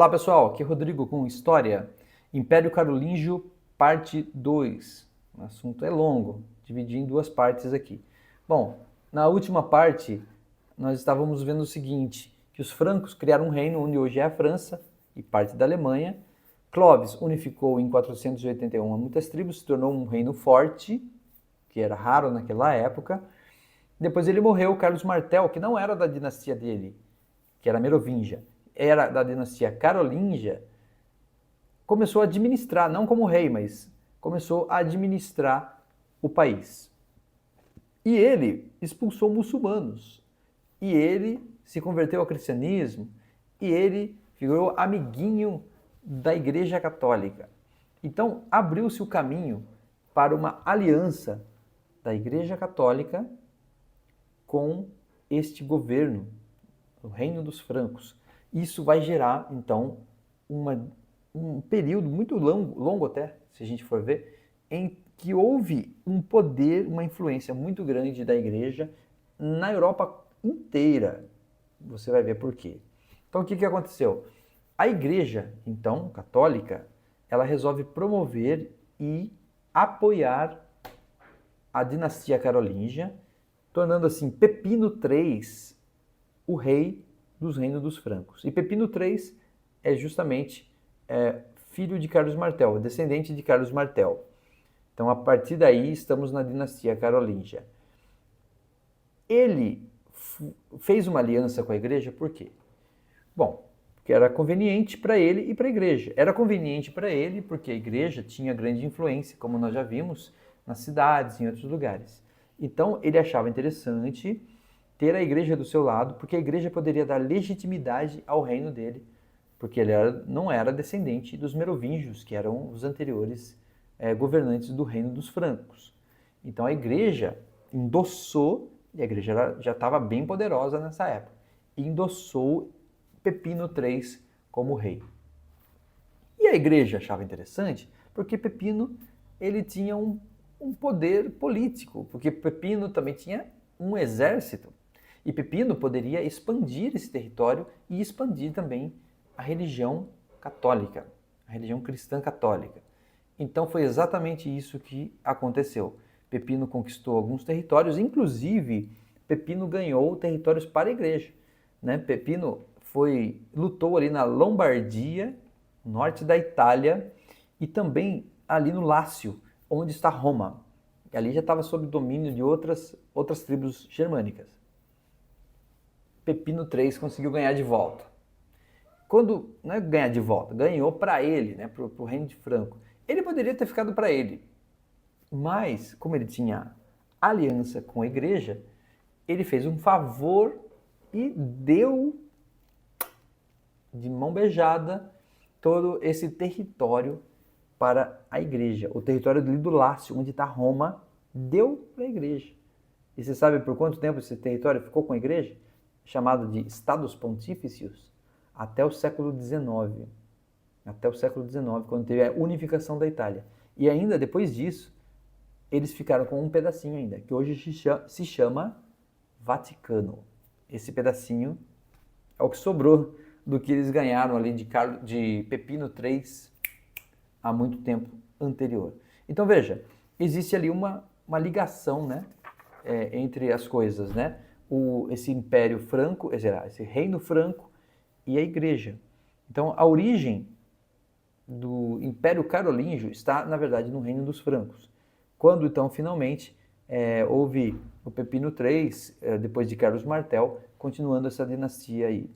Olá pessoal, aqui é Rodrigo com História, Império Carolíngio, parte 2. O assunto é longo, dividi em duas partes aqui. Bom, na última parte nós estávamos vendo o seguinte, que os francos criaram um reino onde hoje é a França e parte da Alemanha. Clovis unificou em 481 muitas tribos, se tornou um reino forte, que era raro naquela época. Depois ele morreu, Carlos Martel, que não era da dinastia dele, que era merovingia, era da dinastia carolíngia, começou a administrar, não como rei, mas começou a administrar o país. E ele expulsou muçulmanos. E ele se converteu ao cristianismo. E ele virou amiguinho da Igreja Católica. Então, abriu-se o caminho para uma aliança da Igreja Católica com este governo, o Reino dos Francos. Isso vai gerar, então, um período muito longo até, se a gente for ver, em que houve um poder, uma influência muito grande da igreja na Europa inteira. Você vai ver por quê. Então, o que aconteceu? A igreja, então, católica, ela resolve promover e apoiar a dinastia carolíngia, tornando assim Pepino III o rei dos reinos dos francos. E Pepino III é justamente filho de Carlos Martel, descendente de Carlos Martel. Então, a partir daí, estamos na dinastia carolíngia. Ele fez uma aliança com a igreja por quê? Bom, porque era conveniente para ele e para a igreja. Era conveniente para ele porque a igreja tinha grande influência, como nós já vimos, nas cidades, em outros lugares. Então, ele achava interessante ter a igreja do seu lado, porque a igreja poderia dar legitimidade ao reino dele, porque ele não era descendente dos merovingios, que eram os anteriores governantes do reino dos francos. Então a igreja endossou, e a igreja já estava bem poderosa nessa época, endossou Pepino III como rei. E a igreja achava interessante, porque Pepino ele tinha um poder político, porque Pepino também tinha um exército. E Pepino poderia expandir esse território e expandir também a religião católica, a religião cristã católica. Então foi exatamente isso que aconteceu. Pepino conquistou alguns territórios, inclusive Pepino ganhou territórios para a igreja. Pepino lutou ali na Lombardia, norte da Itália, e também ali no Lácio, onde está Roma. E ali já estava sob domínio de outras tribos germânicas. Pepino III conseguiu ganhar de volta. Quando, não é ganhar de volta, ganhou para ele, para o reino de Franco. Ele poderia ter ficado para ele, mas como ele tinha aliança com a igreja, ele fez um favor e deu de mão beijada todo esse território para a igreja. O território do Lácio, onde está Roma, deu para a igreja. E você sabe por quanto tempo esse território ficou com a igreja? Chamado de Estados Pontífices, até o século XIX. Até o século XIX, quando teve a unificação da Itália. E ainda depois disso, eles ficaram com um pedacinho ainda, que hoje se chama Vaticano. Esse pedacinho é o que sobrou do que eles ganharam ali de Pepino III há muito tempo anterior. Então veja, existe ali uma ligação, entre as coisas, esse Império Franco, esse Reino Franco e a Igreja. Então a origem do Império Carolíngio está, na verdade, no Reino dos Francos. Quando, então, finalmente, houve o Pepino III, depois de Carlos Martel, continuando essa dinastia aí.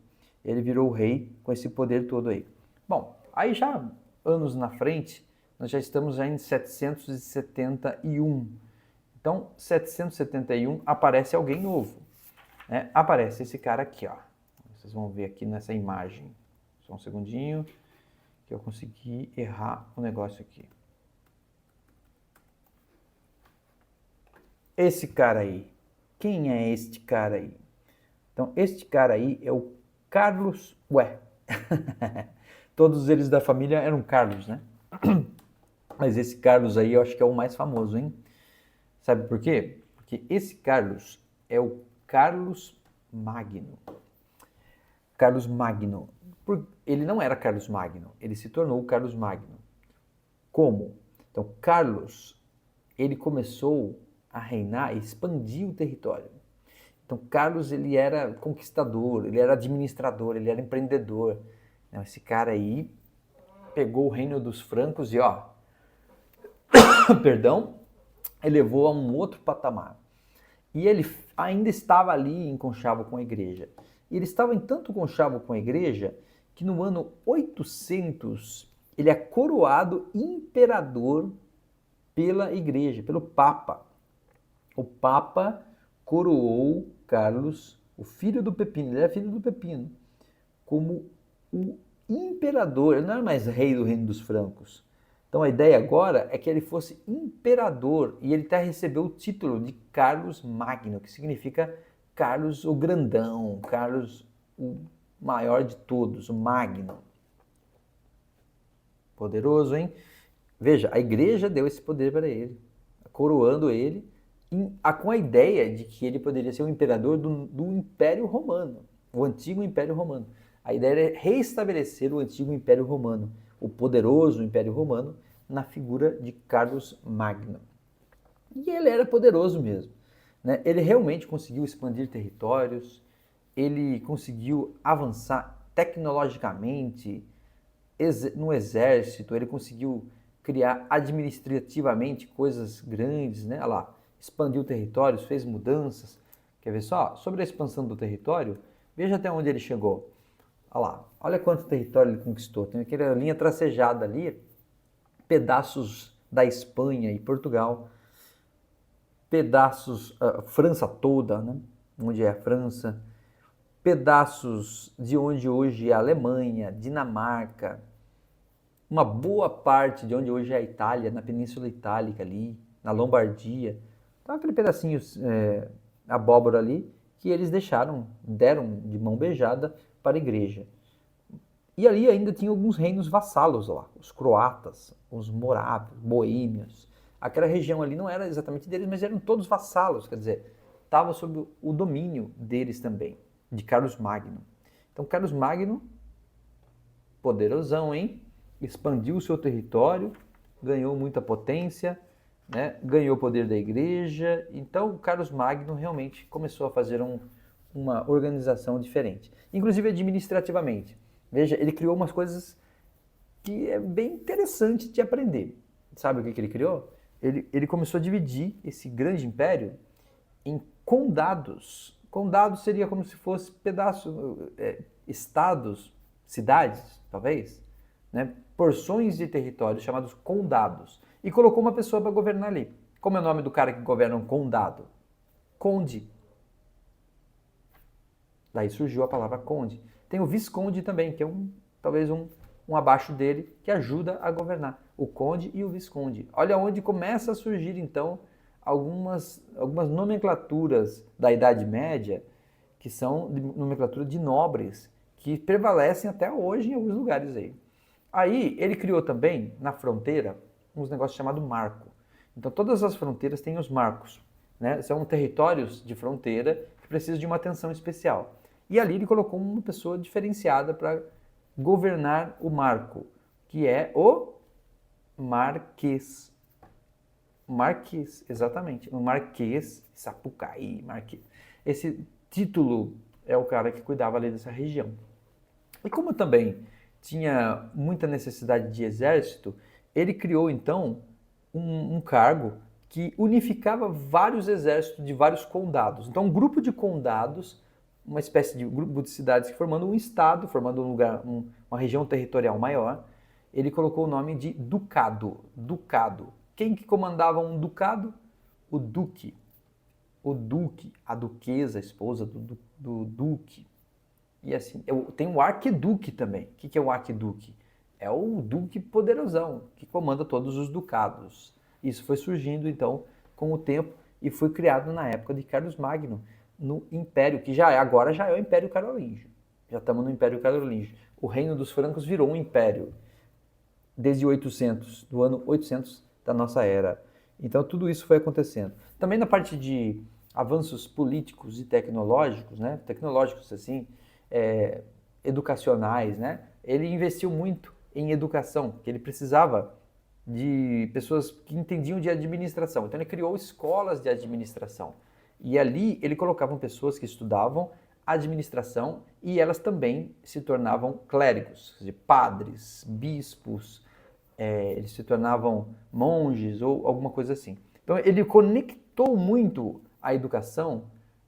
Ele virou o rei com esse poder todo aí. Bom, aí já anos na frente, nós já estamos já em 771. Então, 771 aparece alguém novo. Aparece esse cara aqui, ó. Vocês vão ver aqui nessa imagem. Só um segundinho, que eu consegui errar o negócio aqui. Esse cara aí. Quem é este cara aí? Então, este cara aí é o Carlos Ué. Todos eles da família eram Carlos, né? Mas esse Carlos aí eu acho que é o mais famoso, hein? Sabe por quê? Porque esse Carlos é o Carlos Magno. Carlos Magno. Ele não era Carlos Magno, ele se tornou Carlos Magno. Como? Então, Carlos, ele começou a reinar e expandir o território. Então, Carlos, ele era conquistador, ele era administrador, ele era empreendedor. Esse cara aí pegou o reino dos francos e, perdão, elevou a um outro patamar. E ele ainda estava ali em conchavo com a igreja. E ele estava em tanto conchavo com a igreja que no ano 800 ele é coroado imperador pela igreja, pelo Papa. O Papa coroou Carlos, o filho do Pepino, ele era filho do Pepino, como o imperador. Ele não era mais rei do reino dos francos. Então a ideia agora é que ele fosse imperador e ele até recebeu o título de Carlos Magno, que significa Carlos o Grandão, Carlos o maior de todos, o Magno. Poderoso, hein? Veja, a igreja deu esse poder para ele, coroando ele com a ideia de que ele poderia ser o imperador do Império Romano, o antigo Império Romano. A ideia era reestabelecer o antigo Império Romano, o poderoso Império Romano, na figura de Carlos Magno. E ele era poderoso mesmo, né? Ele realmente conseguiu expandir territórios, ele conseguiu avançar tecnologicamente no exército, ele conseguiu criar administrativamente coisas grandes, né? Olha lá, expandiu territórios, fez mudanças. Quer ver só? Sobre a expansão do território, veja até onde ele chegou. Olha lá, olha quanto território ele conquistou. Tem aquela linha tracejada ali, pedaços da Espanha e Portugal, pedaços, França toda, né? Onde é a França, pedaços de onde hoje é a Alemanha, Dinamarca, uma boa parte de onde hoje é a Itália, na Península Itálica ali, na Lombardia. Então aquele pedacinho abóbora ali que eles deram de mão beijada para a igreja. E ali ainda tinha alguns reinos vassalos lá, os croatas, os morávios, boêmios. Aquela região ali não era exatamente deles, mas eram todos vassalos, quer dizer, estava sob o domínio deles também, de Carlos Magno. Então Carlos Magno, poderosão, hein? Expandiu o seu território, ganhou muita potência, né? Ganhou o poder da igreja. Então Carlos Magno realmente começou a fazer uma organização diferente, inclusive administrativamente. Veja, ele criou umas coisas que é bem interessante de aprender. Sabe o que ele criou? Ele começou a dividir esse grande império em condados. Condados seria como se fosse pedaços, estados, cidades, talvez, né? Porções de território chamados condados. E colocou uma pessoa para governar ali. Como é o nome do cara que governa um condado? Conde. Daí surgiu a palavra conde. Tem o visconde também, que é talvez um abaixo dele, que ajuda a governar. O conde e o visconde. Olha onde começa a surgir, então, algumas nomenclaturas da Idade Média, que são nomenclatura de nobres, que prevalecem até hoje em alguns lugares aí. Aí, ele criou também, na fronteira, uns negócios chamados marco. Então, todas as fronteiras têm os marcos, né? São territórios de fronteira que precisam de uma atenção especial. E ali ele colocou uma pessoa diferenciada para governar o marco, que é o Marquês. Marquês, exatamente. O Marquês Sapucaí, Marquês. Esse título é o cara que cuidava ali dessa região. E como também tinha muita necessidade de exército, ele criou então um cargo que unificava vários exércitos de vários condados. Então um grupo de condados, uma espécie de grupo de cidades formando um estado, formando um lugar, uma região territorial maior, ele colocou o nome de ducado. Ducado. Quem que comandava um ducado? O duque. O duque, a duquesa, a esposa do duque. E assim, tem o arquiduque também. O que é o arquiduque? É o duque poderosão, que comanda todos os ducados. Isso foi surgindo, então, com o tempo e foi criado na época de Carlos Magno, no Império, que agora já é o Império Carolíngio. Já estamos no Império Carolíngio. O Reino dos Francos virou um império desde 800, do ano 800 da nossa era. Então, tudo isso foi acontecendo. Também na parte de avanços políticos e tecnológicos, né? Tecnológicos, assim, educacionais, né? Ele investiu muito em educação, que ele precisava de pessoas que entendiam de administração. Então ele criou escolas de administração. E ali ele colocava pessoas que estudavam administração e elas também se tornavam clérigos, de padres, bispos, eles se tornavam monges ou alguma coisa assim. Então ele conectou muito a educação,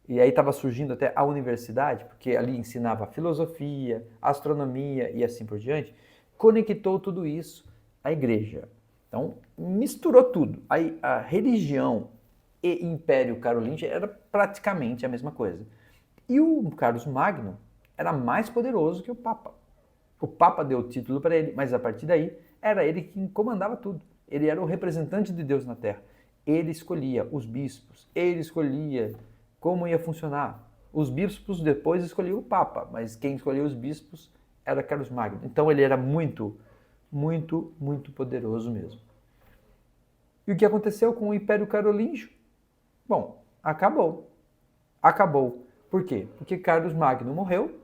e aí estava surgindo até a universidade, porque ali ensinava filosofia, astronomia e assim por diante, conectou tudo isso à igreja. Então misturou tudo. Aí a religião e Império Carolíngio era praticamente a mesma coisa. E o Carlos Magno era mais poderoso que o Papa. O Papa deu o título para ele, mas a partir daí era ele quem comandava tudo. Ele era o representante de Deus na Terra. Ele escolhia os bispos, ele escolhia como ia funcionar. Os bispos depois escolhiam o Papa, mas quem escolhia os bispos era Carlos Magno. Então ele era muito, muito, muito poderoso mesmo. E o que aconteceu com o Império Carolíngio? Bom, acabou. Acabou. Por quê? Porque Carlos Magno morreu,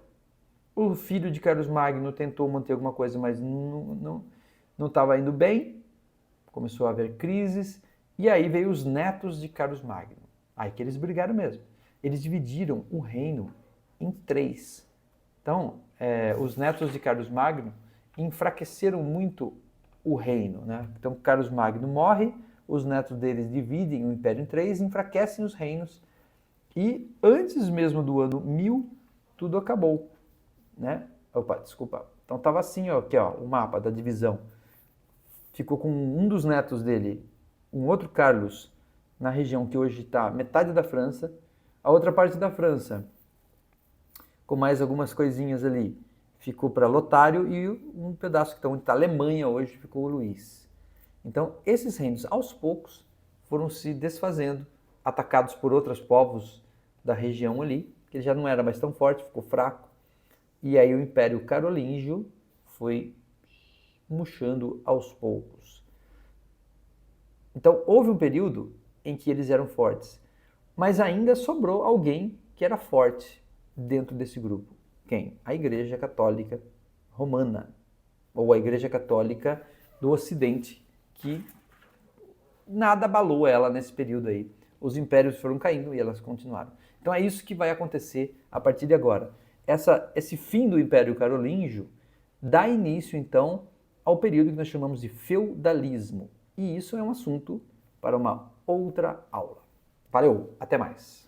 o filho de Carlos Magno tentou manter alguma coisa, mas não estava indo bem, começou a haver crises, e aí veio os netos de Carlos Magno. Aí que eles brigaram mesmo. Eles dividiram o reino em 3. Então, os netos de Carlos Magno enfraqueceram muito o reino, né? Então, Carlos Magno morre, os netos deles dividem o império em 3, enfraquecem os reinos, e antes mesmo do ano 1000, tudo acabou, né? Opa, desculpa. Então estava assim, ó, aqui, ó, o mapa da divisão. Ficou com um dos netos dele, um outro Carlos, na região que hoje está metade da França, a outra parte da França, com mais algumas coisinhas ali, ficou para Lotário, e um pedaço que está a Alemanha hoje ficou o Luís. Então esses reinos, aos poucos, foram se desfazendo, atacados por outros povos da região ali, que ele já não era mais tão forte, ficou fraco. E aí o Império Carolíngio foi murchando aos poucos. Então houve um período em que eles eram fortes, mas ainda sobrou alguém que era forte dentro desse grupo. Quem? A Igreja Católica Romana, ou a Igreja Católica do Ocidente, que nada abalou ela nesse período aí. Os impérios foram caindo e elas continuaram. Então é isso que vai acontecer a partir de agora. Esse fim do Império Carolíngio dá início, então, ao período que nós chamamos de feudalismo. E isso é um assunto para uma outra aula. Valeu, até mais!